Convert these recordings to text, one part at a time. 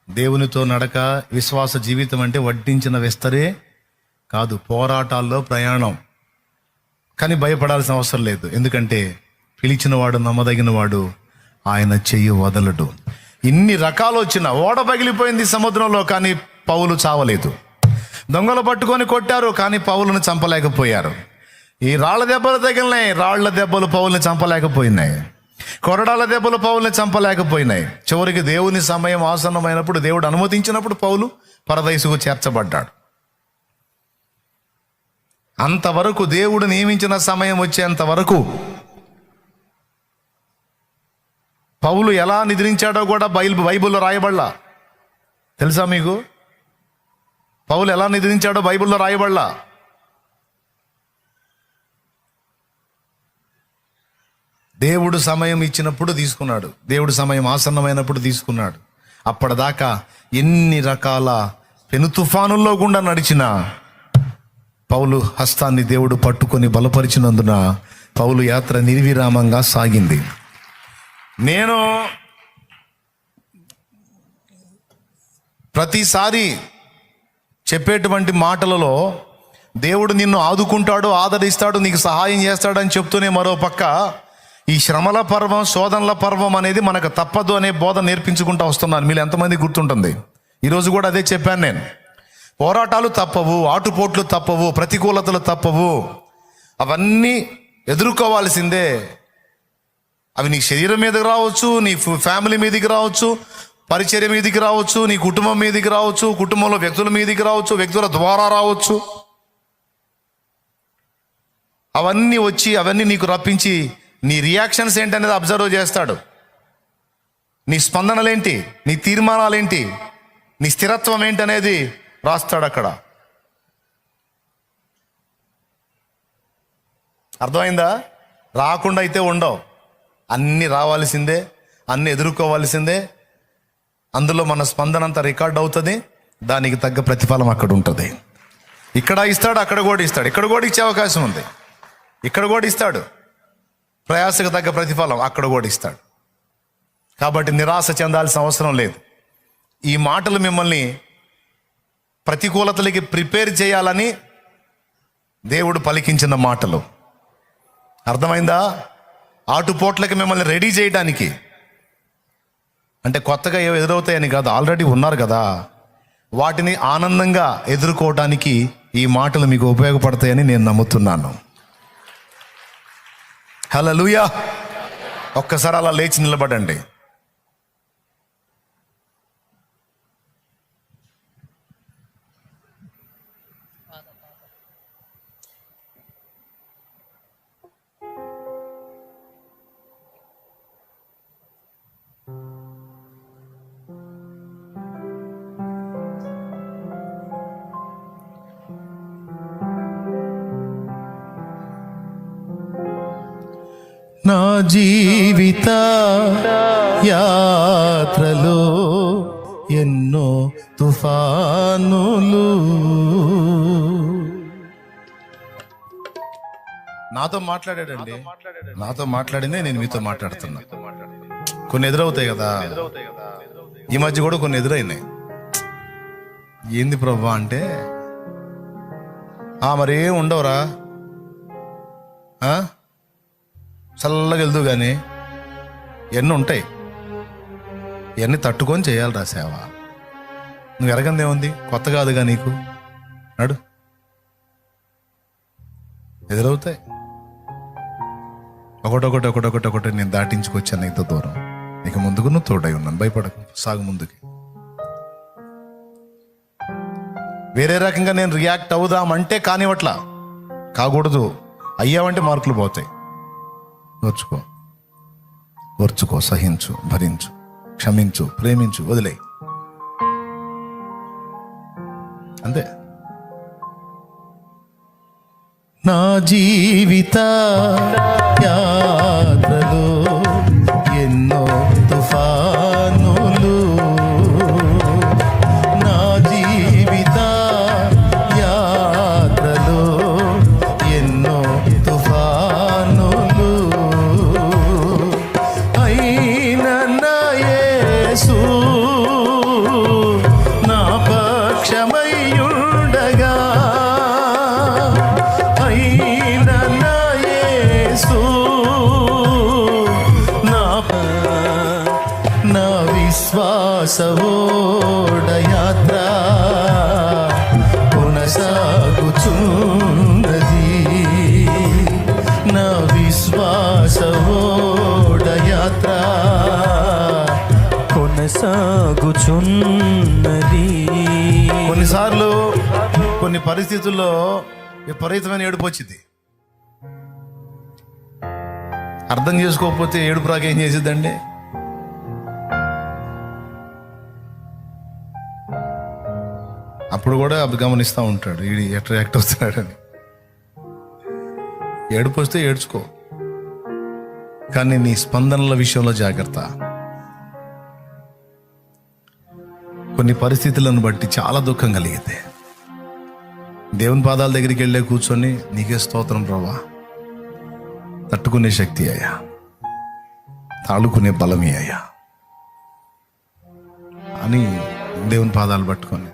దేవునితో నడక, విశ్వాస జీవితం అంటే వడ్డించిన విస్తరే కాదు, పోరాటాల్లో ప్రయాణం. కానీ భయపడాల్సిన అవసరం లేదు, ఎందుకంటే పిలిచినవాడు నమ్మదగినవాడు, ఆయన చెయ్యి వదలడు. ఇన్ని రకాలు వచ్చిన ఓడ పగిలిపోయింది సముద్రంలో, కానీ పౌలు చావలేదు. దొంగలు పట్టుకొని కొట్టారు, కానీ పౌలును చంపలేకపోయారు. ఈ రాళ్ల దెబ్బలు తగిలినాయి, రాళ్ల దెబ్బలు పౌల్ని చంపలేకపోయినాయి. కొరడాల దెబ్బలు పౌల్ని చంపలేకపోయినాయి. చివరికి దేవుని సమయం ఆసన్నమైనప్పుడు, దేవుడు అనుమతించినప్పుడు పౌలు పరదైసుకు చేర్చబడ్డాడు. అంతవరకు దేవుడు నియమించిన సమయం వచ్చేంత వరకు పౌలు ఎలా నిద్రించాడో కూడా బైబిల్లో రాయబడలా. తెలుసా మీకు? పౌలు ఎలా నిద్రించాడో బైబిల్లో రాయబడలా. దేవుడు సమయం ఇచ్చినప్పుడు తీసుకున్నాడు, దేవుడు సమయం ఆసన్నమైనప్పుడు తీసుకున్నాడు. అప్పటిదాకా ఎన్ని రకాల పెను తుఫానుల్లో గుండా నడిచిన పౌలు హస్తాన్ని దేవుడు పట్టుకొని బలపరిచినందున పౌలు యాత్ర నిర్విరామంగా సాగింది. నేను ప్రతిసారి చెప్పేటువంటి మాటలలో దేవుడు నిన్ను ఆదుకుంటాడు, ఆదరిస్తాడు, నీకు సహాయం చేస్తాడని చెప్తూనే మరో పక్క ఈ శ్రమల పర్వం, శోధనల పర్వం అనేది మనకు తప్పదు అనే బోధ నేర్పించుకుంటూ వస్తున్నాను. మీరు ఎంతమంది గుర్తుంటుంది? ఈరోజు కూడా అదే చెప్పాను నేను. పోరాటాలు తప్పవు, ఆటుపోట్లు తప్పవు, ప్రతికూలతలు తప్పవు, అవన్నీ ఎదుర్కోవాల్సిందే. అవి నీ శరీరం మీదకి రావచ్చు, నీ ఫ్యామిలీ మీదకి రావచ్చు, పరిచర్య మీదకి రావచ్చు, నీ కుటుంబం మీదకి రావచ్చు, కుటుంబంలో వ్యక్తుల మీదకి రావచ్చు, వ్యక్తుల ద్వారా రావచ్చు. అవన్నీ వచ్చి అవన్నీ నీకు రప్పించి నీ రియాక్షన్స్ ఏంటనేది అబ్జర్వ్ చేస్తాడు. నీ స్పందనలేంటి, నీ తీర్మానాలేంటి, నీ స్థిరత్వం ఏంటనేది రాస్తాడు అక్కడ. అర్థమైందా? రాకుండా అయితే ఉండవు, అన్నీ రావాల్సిందే, అన్నీ ఎదుర్కోవాల్సిందే. అందులో మన స్పందన అంతా రికార్డ్ అవుతుంది, దానికి తగ్గ ప్రతిఫలం అక్కడ ఉంటుంది. ఇక్కడ ఇస్తాడు, అక్కడ కూడా ఇస్తాడు, ఇక్కడ కూడా ఇచ్చే అవకాశం ఉంది, ఇక్కడ కూడా ఇస్తాడు. ప్రయాసకు తగ్గ ప్రతిఫలం అక్కడ కూడా ఇస్తాడు. కాబట్టి నిరాశ చెందాల్సిన అవసరం లేదు. ఈ మాటలు మిమ్మల్ని ప్రతికూలతలకి ప్రిపేర్ చేయాలని దేవుడు పలికించిన మాటలు. అర్థమైందా? ఆటుపోట్లకి మిమ్మల్ని రెడీ చేయడానికి. అంటే కొత్తగా ఏవో ఎదురవుతాయని కాదు, ఆల్రెడీ ఉన్నారు కదా, వాటిని ఆనందంగా ఎదుర్కోవడానికి ఈ మాటలు మీకు ఉపయోగపడతాయని నేను నమ్ముతున్నాను. హల్లెలూయా! ఒక్కసారి అలా లేచి నిలబడండి. నా జీవిత యాత్రలో ఎన్నో తుఫానులు. నాతో మాట్లాడాడండి, నాతో మాట్లాడిందే నేను మీతో మాట్లాడుతున్నా. కొన్ని ఎదురవుతాయి కదా, ఈ మధ్య కూడా కొన్ని ఎదురైనాయి. ఏంది ప్రభా అంటే, మరేం ఉండవురా, చల్లగా వెళ్దు కానీ ఎన్ని ఉంటాయి, ఇవన్నీ తట్టుకొని చేయాలిరా సేవ. నువ్వు ఎరగందేముంది, కొత్త కాదుగా నీకు. నడు, ఎదురవుతాయి. ఒకటొకటి నేను దాటించుకొచ్చాను ఇంత దూరం. ఇక ముందుకు నువ్వు తోడై ఉన్నాను, భయపడకు, సాగు ముందుకి. వేరే రకంగా నేను రియాక్ట్ అవుదామంటే కానివట్లా, కాకూడదు. అయ్యావంటే మార్కులు పోతాయి. ఓర్చుకో, సహించు, భరించు, క్షమించు, ప్రేమించు, వదిలేయి, అంతే. నా జీవిత యాత్రలో ఎన్నో తుఫానులు, నా జీవిత యాత్రలో ఎన్నో తుఫానులు, అయిన నా యేసు ఓడయాత్ర కొనసాగుచున్నది, నా విశ్వాస ఓడయాత్ర కొనసాగుచున్నది. కొన్నిసార్లు కొన్ని పరిస్థితుల్లో విపరీతమైన ఏడుపు వచ్చింది. అర్థం చేసుకోకపోతే ఏడుపు రాక ఏం చేసిద్దండి? అప్పుడు కూడా అప్పుడు గమనిస్తూ ఉంటాడు, వీడు ఎట్లా యాక్ట్ అవుతున్నాడని. ఏడుపు వస్తే ఏడ్చుకో, కానీ నీ స్పందనల విషయంలో జాగ్రత్త. కొన్ని పరిస్థితులను బట్టి చాలా దుఃఖం కలిగితే దేవుని పాదాల దగ్గరికి వెళ్ళే కూర్చొని, నీకే స్తోత్రం ప్రభా, తట్టుకునే శక్తి అయ్యా, తాళుకునే బలమే అయ్యా అని దేవుని పాదాలు పట్టుకొని,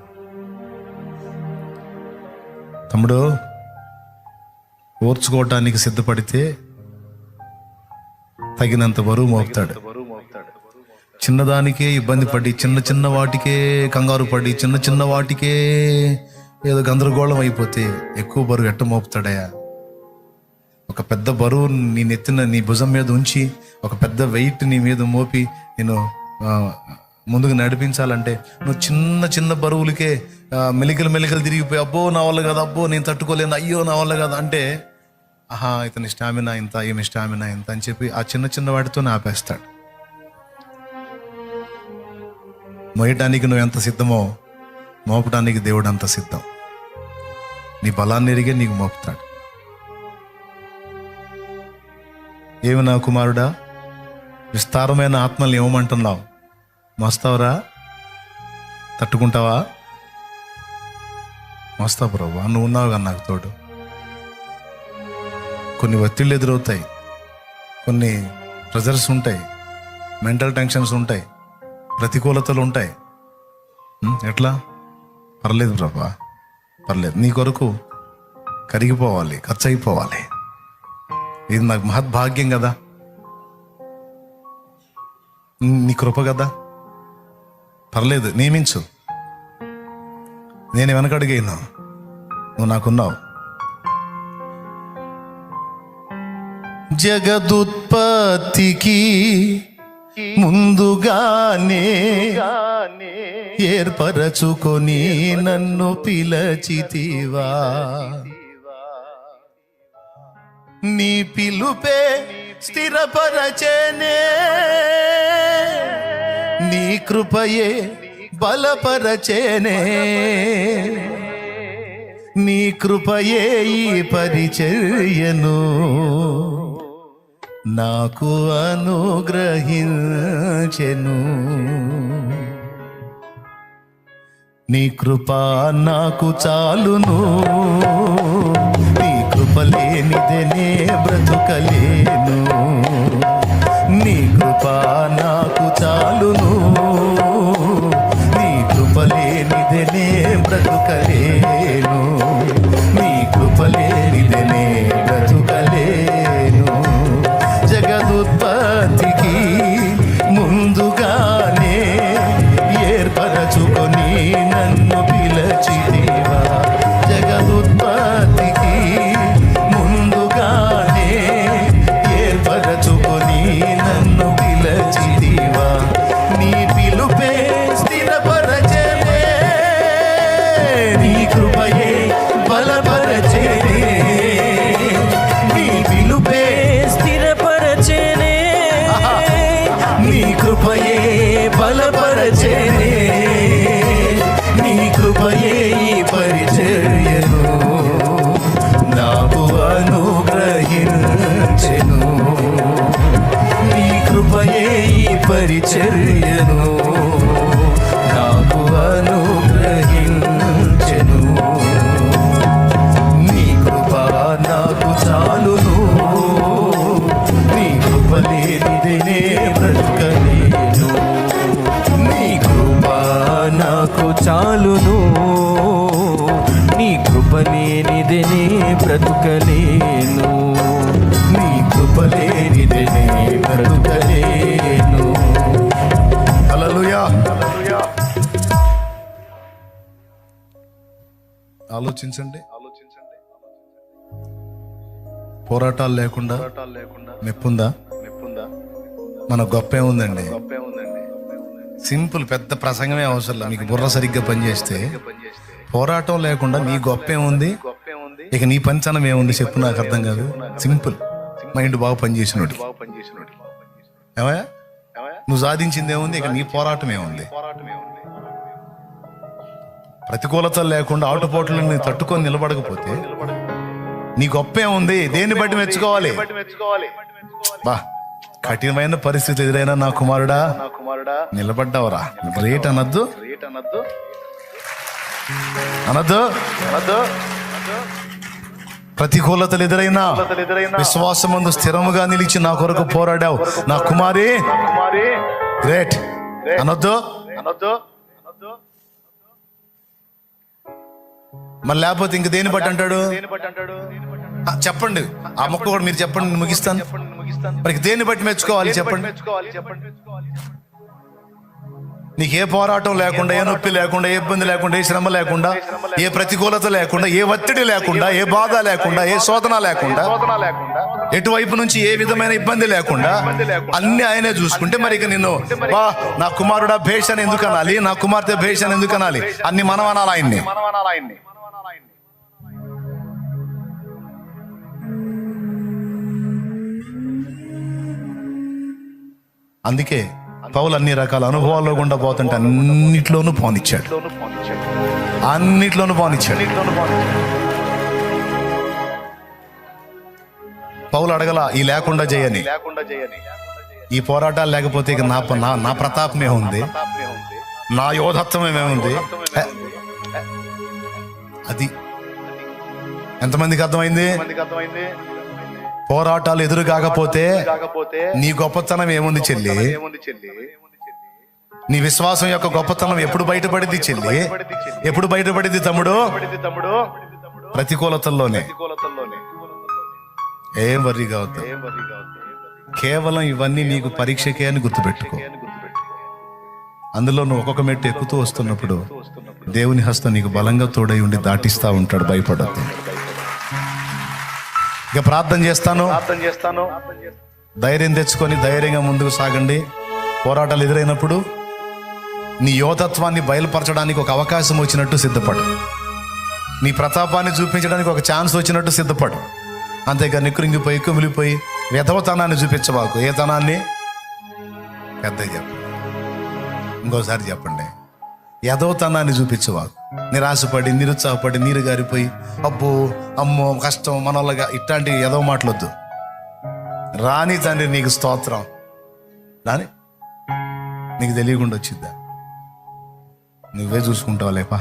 తమ్ముడు ఓర్చుకోవటానికి సిద్ధపడితే తగినంత బరువు మోపుతాడు. చిన్నదానికే ఇబ్బంది పడి, చిన్న చిన్న వాటికే కంగారు పడి, చిన్న చిన్న వాటికే ఏదో గందరగోళం అయిపోతే ఎక్కువ బరువు ఎట్ట మోపుతాడయా? ఒక పెద్ద బరువు నీ నెత్తిన, నీ భుజం మీద ఉంచి, ఒక పెద్ద వెయిట్ నీ మీద మోపి నేను ముందుకు నడిపించాలంటే నువ్వు చిన్న చిన్న బరువులకే మెలికలు తిరిగిపోయి, అబ్బో నా వల్ల కదా, అబ్బో నేను తట్టుకోలేను, అయ్యో నా వల్ల కదా అంటే, ఆహా ఇతని స్టామినా ఇంత, ఈమె స్టామినా ఇంత అని చెప్పి ఆ చిన్న చిన్న వాటితో ఆపేస్తాడు. మోయటానికి నువ్వు ఎంత సిద్ధమో మోపడానికి దేవుడు అంత సిద్ధం. నీ బలాన్ని ఎరిగే నీకు మోపుతాడు. ఏమి నా కుమారుడా, విస్తారమైన ఆత్మల్ని ఏమంటున్నావు? మోస్తావురా? తట్టుకుంటావా? మోస్తావు ప్రభా, నువ్వు ఉన్నావు కదా నాకు తోడు. కొన్ని ఒత్తిళ్ళు ఎదురవుతాయి, కొన్ని ప్రెజర్స్ ఉంటాయి, మెంటల్ టెన్షన్స్ ఉంటాయి, ప్రతికూలతలు ఉంటాయి. ఎట్లా? పర్లేదు ప్రభా, పర్లేదు, నీ కొరకు కరిగిపోవాలి, ఖర్చు అయిపోవాలి. ఇది నాకు మహద్భాగ్యం కదా, నీ కృప కదా, పర్లేదు నియమించు, నేను వెనకడిగేను, నువ్వు నాకున్నావు. జగదుత్పత్తికి ముందుగానే ఏర్పరచుకొని నన్ను పిలచితివా, నీ పిలుపే స్థిరపరచనే, నీ కృపయే బలపరచనే, నీ కృపయే ఈ పరిచర్యను నాకు అనుగ్రహించెను. నీ కృప నాకు చాలును, నీ కృప లేనిదనే బ్రతుకలేను. నీ కృప నాకు చాలును, నీ కృప లేనిదనే బ్రతుకలేను. నీ కృప లేనిదనే బ్రతుకలేను. జగదుత్పత్తికి ముందుగానే ఏర్పరచుకొని నన్ను పిలచితివా, జగదుత్పత్తికి ముందుగానే ఏర్పరచుకొని నన్ను పిలచితివా, నీ పిలుపే స్థిరపరచనే, నీ కృపయే బలపరచనే, నీ పిలుపే స్థిరపరచనే, నీ కృపయే బలపరచనే, నీ కృపయే ఈ పరిచర్యను నాకు అనుగ్రహించెను. నీ కృపయే ఈ పరిచర్యను నాకు అనుగ్రహించెను. నీ కృప నాకు చాలును, నీ కృప లేనిదనే బ్రతుకలేను. నీ కృప నాకు చాలును, నీ కృప లేనిదనే బ్రతుకలేను. నీ కృప లేనిదనే బ్రతుకలేను. హల్లెలూయా. ఆలోచించండి. పోరాటాలు లేకుండా మెప్పుందా? మన గొప్ప ఏముందండి? సింపుల్, పెద్ద ప్రసంగమే అవసరం. మీకు బుర్ర సరిగ్గా పనిచేస్తే పోరాటం లేకుండా నీ గొప్ప ఏముంది? ఇక నీ పంచనం ఏముంది చెప్పు, నాకు అర్థం కాదు. సింపుల్, మైండ్ బాగా పనిచేసినోడు. ఏమయ్యా నువ్వు సాధించింది ఏముంది? ఇక నీ పోరాటం ఏముంది? ప్రతికూలతలు లేకుండా ఆటుపోట్లను తట్టుకొని నిలబడకపోతే నీ గొప్ప ఏముంది? దేన్ని బట్టి మెచ్చుకోవాలి? బా, కఠినమైన పరిస్థితి ఎదురైనా నా కుమారుడా నిలబడ్డావురా, గ్రేట్ అనద్దు అనద్దు. ప్రతికూలతలు ఎదురైనా విశ్వాసమందు స్థిరముగా నిలిచి నా కొరకు పోరాడావు నా కుమారి, గ్రేట్ అనొద్దు. మరి లేకపోతే ఇంక దేని బట్టి అంటాడు? చెప్పండి, ఆ మొక్క కూడా మీరు చెప్పండి, నేను ముగిస్తాను. మరి దేన్ని బట్టి మెచ్చుకోవాలి చెప్పండి? నీకు ఏ పోరాటం లేకుండా, ఏ నొప్పి లేకుండా, ఏ ఇబ్బంది లేకుండా, ఏ శ్రమ లేకుండా, ఏ ప్రతికూలత లేకుండా, ఏ ఒత్తిడి లేకుండా, ఏ బాధ లేకుండా, ఏ శోధన లేకుండా, ఎటువైపు నుంచి ఏ విధమైన ఇబ్బంది లేకుండా అన్ని ఆయనే చూసుకుంటే మరి ఇక నిన్ను బా నా కుమారుడా భేష్ అని ఎందుకు అనాలి? నా కుమార్తె భేష్ అని ఎందుకు అనాలి? అన్ని మనం అనాలి ఆయన్ని. అందుకే పౌలు అన్ని రకాల అనుభవాల్లో గుండా పోతుంటే అన్నిట్లోనూ పోనిచ్చాడు. పౌలు అడగల ఈ లేకుండా చేయని, ఈ పోరాటాలు లేకపోతే ఇక నా ప్రతాపమే ఉంది, నా యోధత్వమే ఉంది. అది ఎంతమందికి అర్థమైంది? పోరాటాలు ఎదురు కాకపోతే నీ గొప్పతనం ఏముంది చెల్లి? నీ విశ్వాసం యొక్క గొప్పతనం ఎప్పుడు బయటపడింది చెల్లి? ఎప్పుడు బయటపడింది తమ్ముడు? ప్రతికూలతల్లోనే. ఏం వర్రీగా అవుతావు? కేవలం ఇవన్నీ నీకు పరీక్షకే అని గుర్తుపెట్టుకో. అందులో నువ్వు ఒక్కొక్క మెట్టు ఎక్కుతూ వస్తున్నప్పుడు దేవుని హస్తం నీకు బలంగా తోడై ఉండి దాటిస్తా ఉంటాడు. భయపడద్దు. ఇక ప్రార్థన చేస్తాను, ధైర్యం తెచ్చుకొని ధైర్యంగా ముందుకు సాగండి. పోరాటాలు ఎదురైనప్పుడు నీ యోధత్వాన్ని బయలుపరచడానికి ఒక అవకాశం వచ్చినట్టు సిద్ధపడు. నీ ప్రతాపాన్ని చూపించడానికి ఒక ఛాన్స్ వచ్చినట్టు సిద్ధపడు. అంతేగాని కృంగిపోయి కుమిలిపోయి వ్యధవతనాన్ని చూపించబాకు. ఏ తనాన్ని? పెద్ద చెప్పండి, ఇంకోసారి చెప్పండి. యథోతనాన్ని చూపించవాకు. నిరాశపడి నిరుత్సాహపడి నీరు గారిపోయి అబ్బో అమ్మో కష్టం మనోళ్ళగా ఇట్లాంటి ఏదో మాటలొద్దు. రాని తండ్రి నీకు స్తోత్రం రాని, నీకు తెలియకుండా వచ్చిద్దా? నువ్వే చూసుకుంటావు లేపా.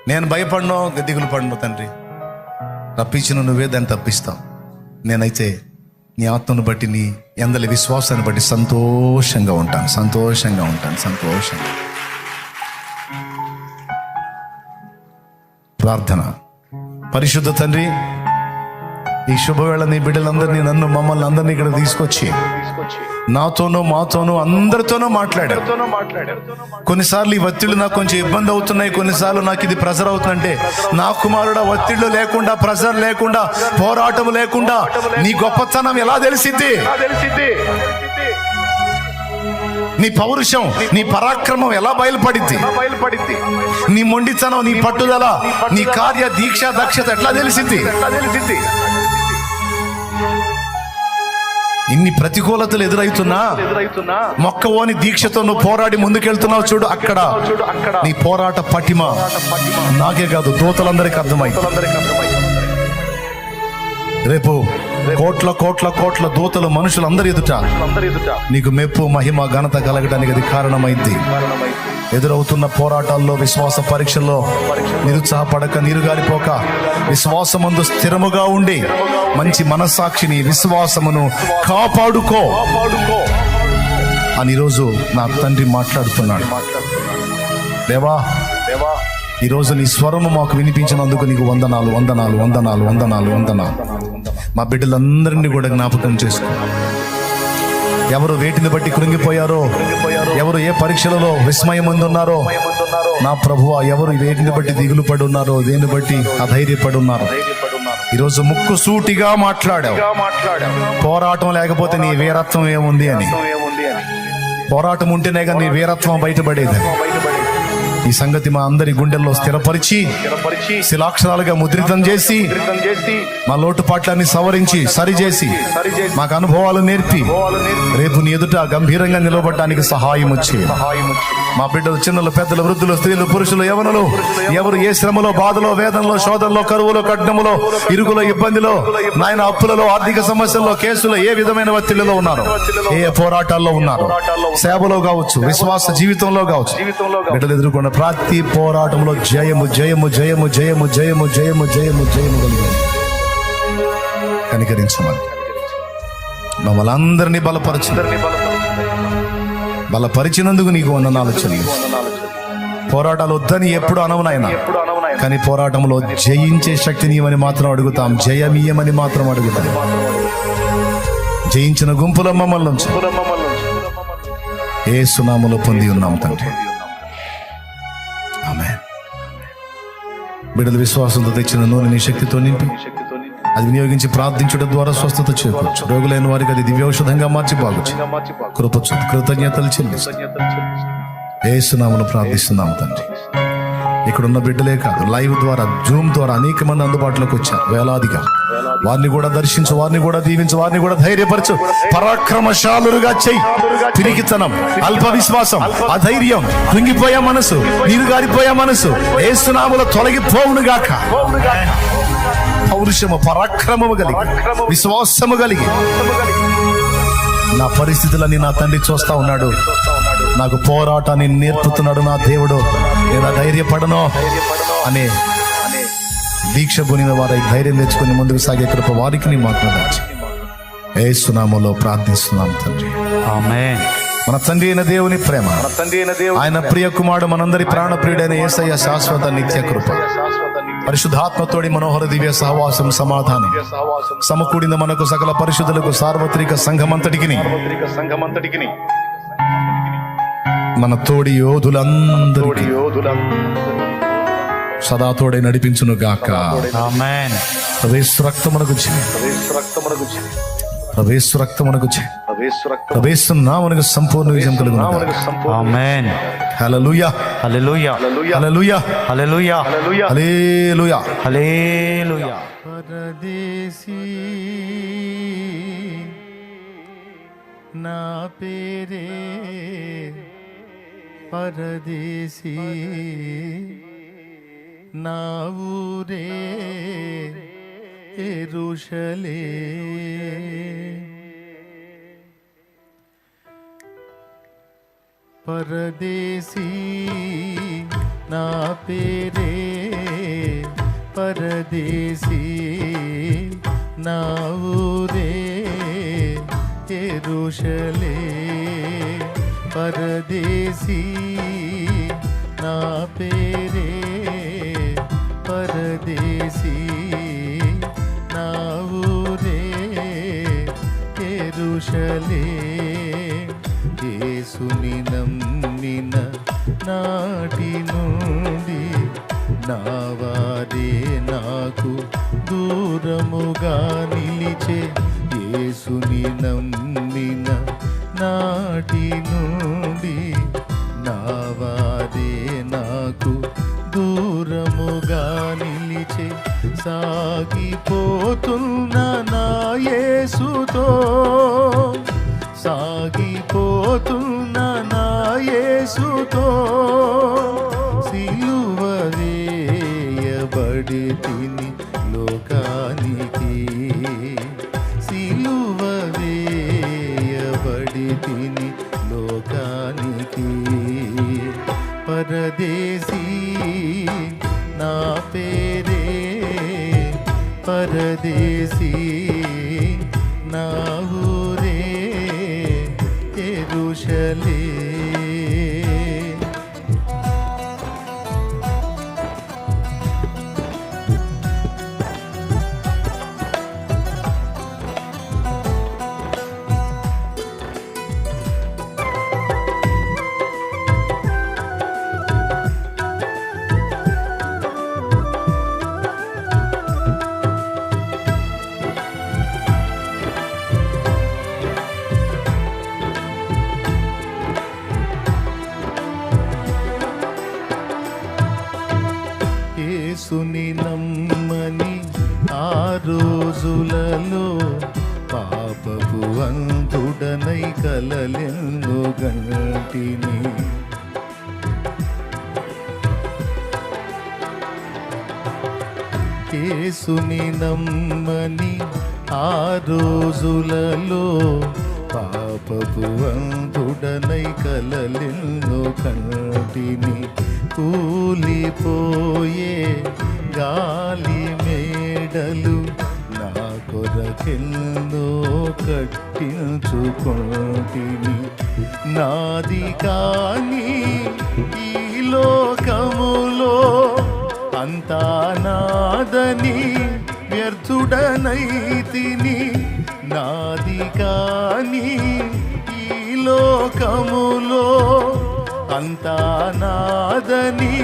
నేను భయపడను, దిగులు పడను తండ్రి, తప్పించిన నువ్వే దాన్ని తప్పిస్తావు. నేనైతే నీ ఆత్మను బట్టి నీ ఎందలి విశ్వాసాన్ని బట్టి సంతోషంగా ఉంటాను. ప్రార్థన. పరిశుద్ధ తండ్రి, ఈ శుభవేళ నీ బిడ్డలందరినీ, మమ్మల్ని అందరినీ ఇక్కడ తీసుకొచ్చి నాతోనూ మాతోనూ అందరితోనూ మాట్లాడారు. కొన్నిసార్లు ఈ ఒత్తిళ్ళు నాకు కొంచెం ఇబ్బంది అవుతున్నాయి, కొన్నిసార్లు నాకు ఇది ప్రెజర్ అవుతుందంటే నా కుమారుడు ఒత్తిళ్ళు లేకుండా, ప్రెజర్ లేకుండా, పోరాటం లేకుండా నీ గొప్పతనం ఎలా తెలిసిద్ది? నీ పౌరుషం, నీ పరాక్రమం ఎలా బయలుపడిద్ది? నీ మొండితనం, నీ పట్టుదల, నీ కార్య దీక్ష దక్షత ఎట్లా తెలిసిద్ది? ఇన్ని ప్రతికూలతలు ఎదురైతున్నా మొక్కవోని దీక్షతో నువ్వు పోరాడి ముందుకెళ్తున్నావు చూడు. అక్కడ నీ పోరాట పటిమ నాకే కాదు దూతలందరికీ అర్థమైంది. రేపు కోట్ల కోట్ల కోట్ల దూతలు మనుషులందరి ఎదుట నీకు మెప్పు, మహిమ, ఘనత కలగడానికి అది కారణమైంది. ఎదురవుతున్న పోరాటాల్లో, విశ్వాస పరీక్షల్లో నిరుత్సాహపడక, నీరుగారిపోక, విశ్వాసమందు స్థిరముగా ఉండి మంచి మనస్సాక్షిని, విశ్వాసమును కాపాడుకో అని ఈరోజు నా తండ్రి మాట్లాడుతున్నాడు. దేవా, ఈరోజు నీ స్వరము మాకు వినిపించినందుకు నీకు వందనాలు. మా బిడ్డలందరినీ కూడా జ్ఞాపకం చేసుకో. ఎవరు వేటిని బట్టి కృంగిపోయారో ఎవరు ఏ పరీక్షలలో విస్మయం ఉన్నారో నా ప్రభువా, ఎవరు వేటిని బట్టి దిగులు పడి ఉన్నారో, దేన్ని బట్టి అధైర్యపడి ఉన్నారో, ఈరోజు ముక్కు సూటిగా మాట్లాడావు. పోరాటం లేకపోతే నీ వీరత్వం ఏముంది అని. పోరాటం ఉంటేనే కానీ నీ వీరత్వం బయటపడేది. ఈ సంగతి మా అందరి గుండెల్లో స్థిరపరిచి శిలాక్షరాలుగా ముద్రితం చేసి మా లోటుపాట్లన్నీ సవరించి సరిచేసి మాకు అనుభవాలు నేర్పి రేపు నీ ఎదుట గంభీరంగా నిలబడటానికి సహాయం వచ్చి మా బిడ్డలు, చిన్నలు, పెద్దలు, వృద్ధులు, స్త్రీలు, పురుషులు, యవనులు ఎవరు ఏ శ్రమలో, బాధలో, వేదనలో, శోధనలో, కరువులో, కట్నములో, ఇరుగులో, ఇబ్బందిలో, నాయన అప్పులలో, ఆర్థిక సమస్యల్లో, కేసులో, ఏ విధమైన ఒత్తిళ్లలో ఉన్నారు, ఏ పోరాటాల్లో ఉన్నారు, సేవలో కావచ్చు, విశ్వాస జీవితంలో కావచ్చు, బిడ్డలు ఎదుర్కొన్న ప్రతి పోరాటంలో జయము జయము జయము జయము జయము జయము జయము జయము కలిగి కనికరించమని మమ్మల్ని అందరినీ బలపరిచినందుకు నీకు వందనాలు చెల్లించు. పోరాటాలు వద్దని ఎప్పుడు అనవునైనా, కానీ పోరాటంలో జయించే శక్తిని ఇవ్వని మాత్రం అడుగుతాం, జయమీయమని మాత్రం అడుగుతాం. జయించిన గుంపులో మమ్మల్ని యేసు నామములో పొంది ఉన్నాం తండ్రి. ఆమేన్. బిడ్డల విశ్వాసంతో తెచ్చిన నూనె నీ శక్తితో నింపి అది వినియోగించి ప్రార్థించడం ద్వారా స్వస్థత చేకూర్చు. రోగులైన వారికి అది దివ్యౌషధంగా మార్చి బాగుచు. కృతజ్ఞతలు చెల్లిస్తూ యేసు నామములో ప్రార్థిస్తున్నాం తండ్రి. ఇక్కడున్న బిడ్డలే కాదు, లైవ్ ద్వారా, జూమ్ ద్వారా అనేక మంది అందుబాటులోకి వచ్చారు, వేలాదిగా. వారిని కూడా దర్శించు, వారిని కూడా దీవించు, వారిని కూడా ధైర్యపరచు. పరాక్రమశాలులుగా చెయ్యి. పిరికితనం, అల్ప విశ్వాసం, అధైర్యం, కృంగిపోయే మనసు, నీరుగారిపోయే మనసు యేసు నామములో తొలగిపోవును గాక. పౌరుషము, పరాక్రమము కలిగి, విశ్వాసము కలిగి నా పరిస్థితులన్నీ నా తండ్రి చూస్తా ఉన్నాడు, నాకు పోరాటాన్ని నేర్పుతున్నాడు నా దేవుడు, నేను ధైర్యపడను అనే దీక్ష పొందిన వారై ధైర్యం తెచ్చుకుని ముందుకు సాగే కృప వారికి నీ మాట్లాడాచి యేసు నామములో ప్రార్థిస్తున్నాం తండ్రి. ఆమేన్. మన తండ్రి అయిన దేవుని ప్రేమ, ఆయన ప్రియ కుమారుడు, మనందరి ప్రాణప్రియుడైన యేసయ్య శాశ్వత నిత్య కృప, పరిశుద్ధాత్మతోడి మనోహర దివ్య సహవాసం, సమాధానం సమకూడిన మనకు సకల పరిశుద్ధులకు సార్వత్రిక సంఘమంతటికి మన తోడి యోధులందరికీ సదా తోడే నడిపించును గాక. ఆమేన్. ప్రవేశ రక్తమునకు ప్రవేశనామమునకు సంపూర్ణ విజయం కలుగును గాక. ఆమేన్. హల్లెలూయా, హల్లెలూయా, హల్లెలూయా, హల్లెలూయా, హల్లెలూయా, హల్లెలూయా. పరదేశీ నా పేరే పరదేశీ, నా ఊరే యెరూషలేం. పరదేశీ నా పేరే పరదేశీ, నా ఊరే యెరూషలేం. పరదేశీ నా పేరే పరదేశీ, నా ఊరే యెరూషలేం. యేసుని నమ్మిన నాటి నుండి నా వారే నాకు దూరముగా నిలిచే. యేసుని నమ్మిన నాటి నుండి నా వారే నాకు దూరముగా నిలిచే. సాగిపోతున్న నా యేసుతో, సాగిపోతున్న నా యేసుతో, సిలువ వేయబడి తిని లోకానికి, సిలువ వేయబడి తిని లోకానికి. పరదేశీ నా పేరే పరదేశీ, నా ఊరే యెరూషలేం. యేసుని నమ్మని ఆ రోజులలో పాపపు అంధుడనై కలలెన్నో గంటిని. యేసుని నమ్మని ఆ రోజులలో పాపపు అంధుడనై కలలెన్నో కంటిని. కూలిపోయే గాలి మేడలు నా కొరకెన్నో కట్టించుకొంటిని. నాది కాని ఈ లోకములో అంతా నాదని వ్యర్థుడనైతిని. నాది కాని ఈ లోకములో అంతా నాదని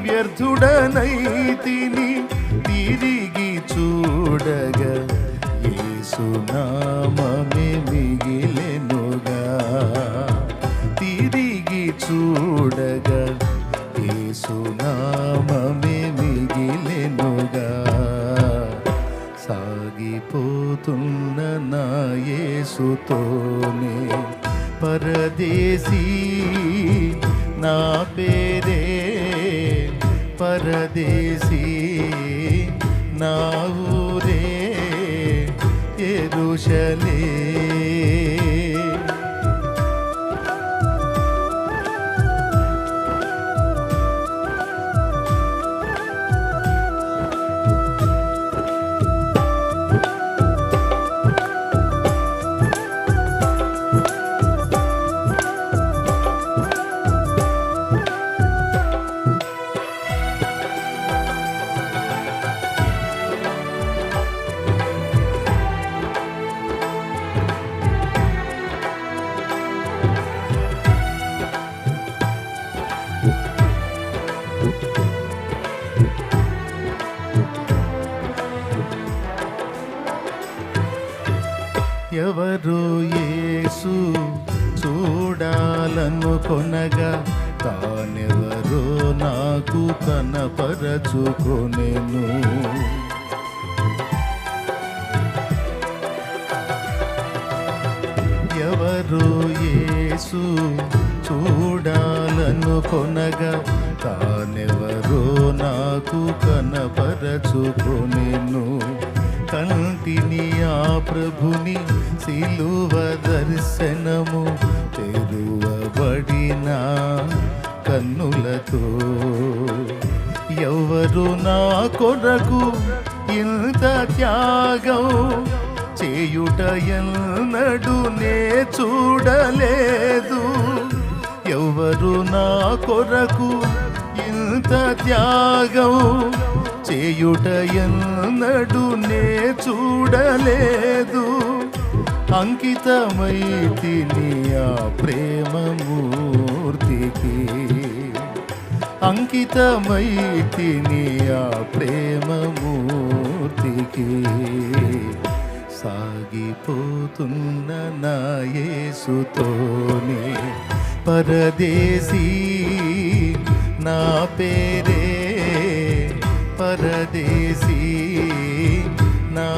వ్యర్థుడనైతిని. తిరిగి చూడగా యేసునామమే మిగిలెనుగా. తిరిగి చూడగా యేసునామమే మిగిలెనుగా. సాగిపోతున్న నా యేసుతోనే పరదేశీ నా పేరే పరదేశీ నా ఊరే యెరూషలేం. ఎవరు యేసు చూడాలనుకొనగా తానెవరో నాకు కనపరచుకొనెను. ఎవరు యేసు చూడాలనుకొనగా తానెవరో నాకు కనపరచుకొనెను. కంటిని ఆ ప్రభుని సిలువ దర్శనము తెరువబడిన కన్నులతో. ఎవరు నా కొరకు ఇంత త్యాగం చేయుట ఎన్నడూ నే చూడలేదు. ఎవరు నా కొరకు ఇంత త్యాగం చేయుట ఎన్నడూ నే చూడలేదు. అంకితమైతిని ఆ ప్రేమమూర్తికి. అంకితమైతిని ఆ ప్రేమమూర్తికి. సాగిపోతున్న నా యేసుతోనే పరదేశీ నా పేరే పరదేశీ నా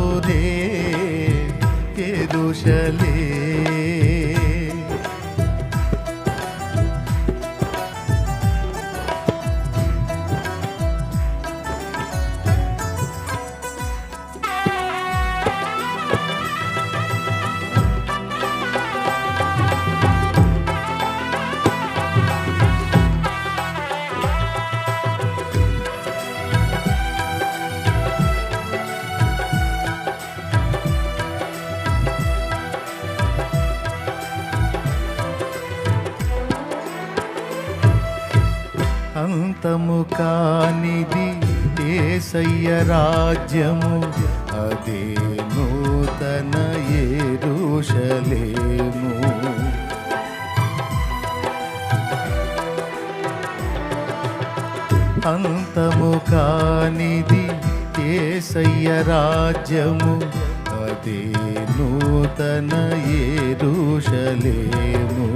ఊరే యెరూషలేం. అంతము కానిది యేసయ్య రాజ్యము, అదే నూతన యెరూషలేము. అంతము కానిది యేసయ్య రాజ్యము, అదే నూతన యెరూషలేము.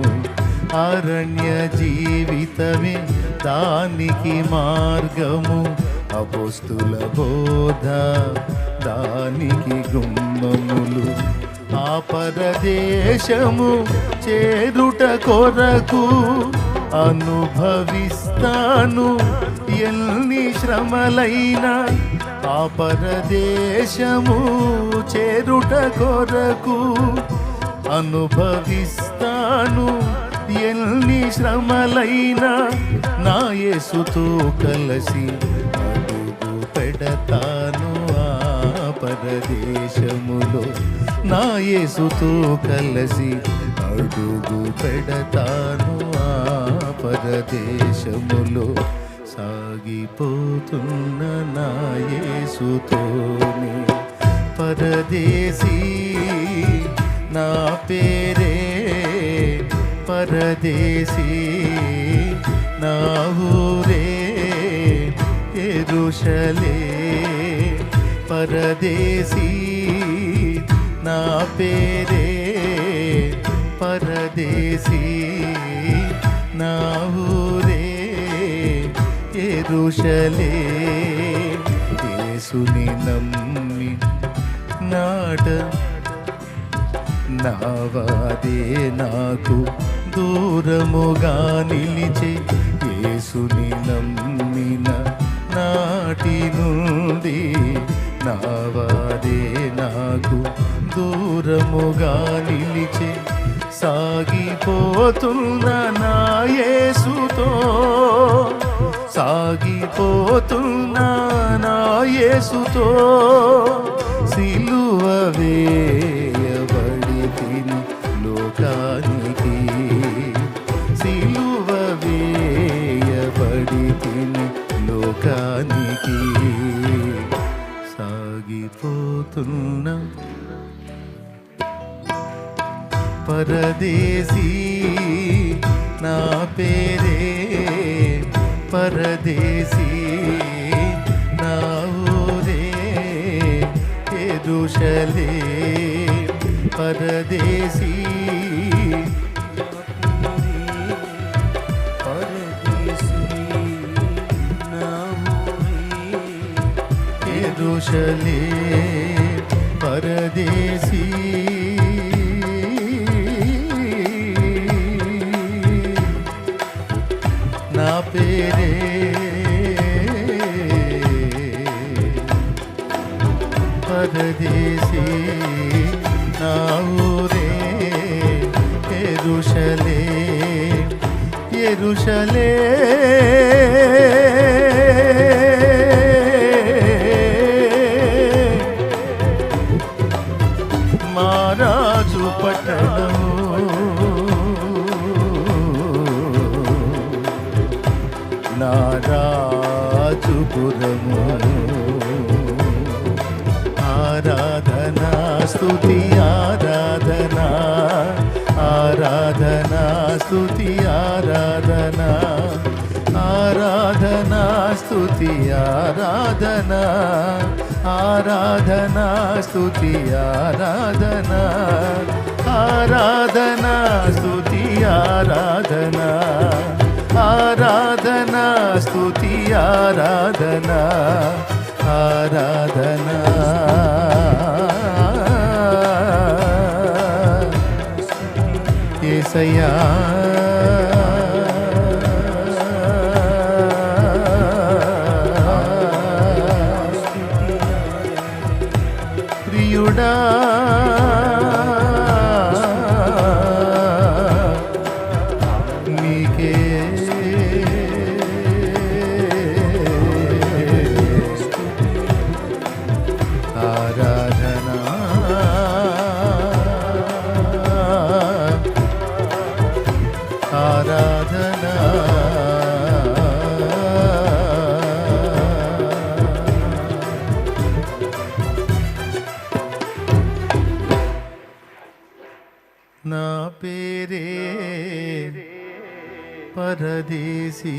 అరణ్య జీవితమే దానికి మార్గము, అపోస్తుల బోధ దానికి గుమ్మములు, ఆ పరదేశము చేరుట కొరకు అనుభవిస్తాను ఎన్ని శ్రమలైనా. ఆ పరదేశము చేరుట కొరకు అనుభవిస్తాను ఎన్ని శ్రమలైనా. నా యేసుతో కలసి అడుగు పెడతాను ఆ పరదేశములో. నా యేసుతో కలసి అడుగు పెడతాను ఆ పరదేశములో. సాగిపోతున్న నా యేసుతోనే పరదేశీ నా పేరే పరదేశీ, నా ఊరే యెరూషలేం. పరదేశీ నా పేరే పరదేశీ, నా ఊరే యెరూషలేం. యేసుని నమ్మి నాట నావాదే నాకు దూరముగా నిలిచే. యేసుని నమ్మిన నాటి నుండి నావాదే నాకు దూరముగా నిలిచే. సాగిపోతున్న నా యేసుతో, సాగిపోతున్న నా యేసుతో. సిలువ వేయబడి తిని లోకానికి, సిలువ వేయబడి తిని లోకానికి. సాగిపోతున్న పరదేశీ నా పేరే పరదేశీ, నా ఊరే యెరూషలేం. పరదేశీ పరదేశీ, నా ఊరే యెరూషలేం. పరదేశీ నా పేరే పరదేశీ, నా ఊరే యెరూషలేం. యెరూషలేం మా రాజు పట్టణము, నా రాజుపురము. ఆరాధనా స్తుతి ఆరాధనా, ఆరాధనా స్తుతి ఆరాధనా, ఆరాధనా స్తుతి ఆరాధనా, ఆరాధనా స్తుతి ఆరాధనా, ఆరాధనా స్తుతి ఆరాధనా, ఆరాధనా స్తుతి ఆరాధనా, ఆరాధనా. యేసయ్యా ప్రియుడా, నీకే ఆరాధనా, ఆరాధనా. నా పేరే పరదేశీ,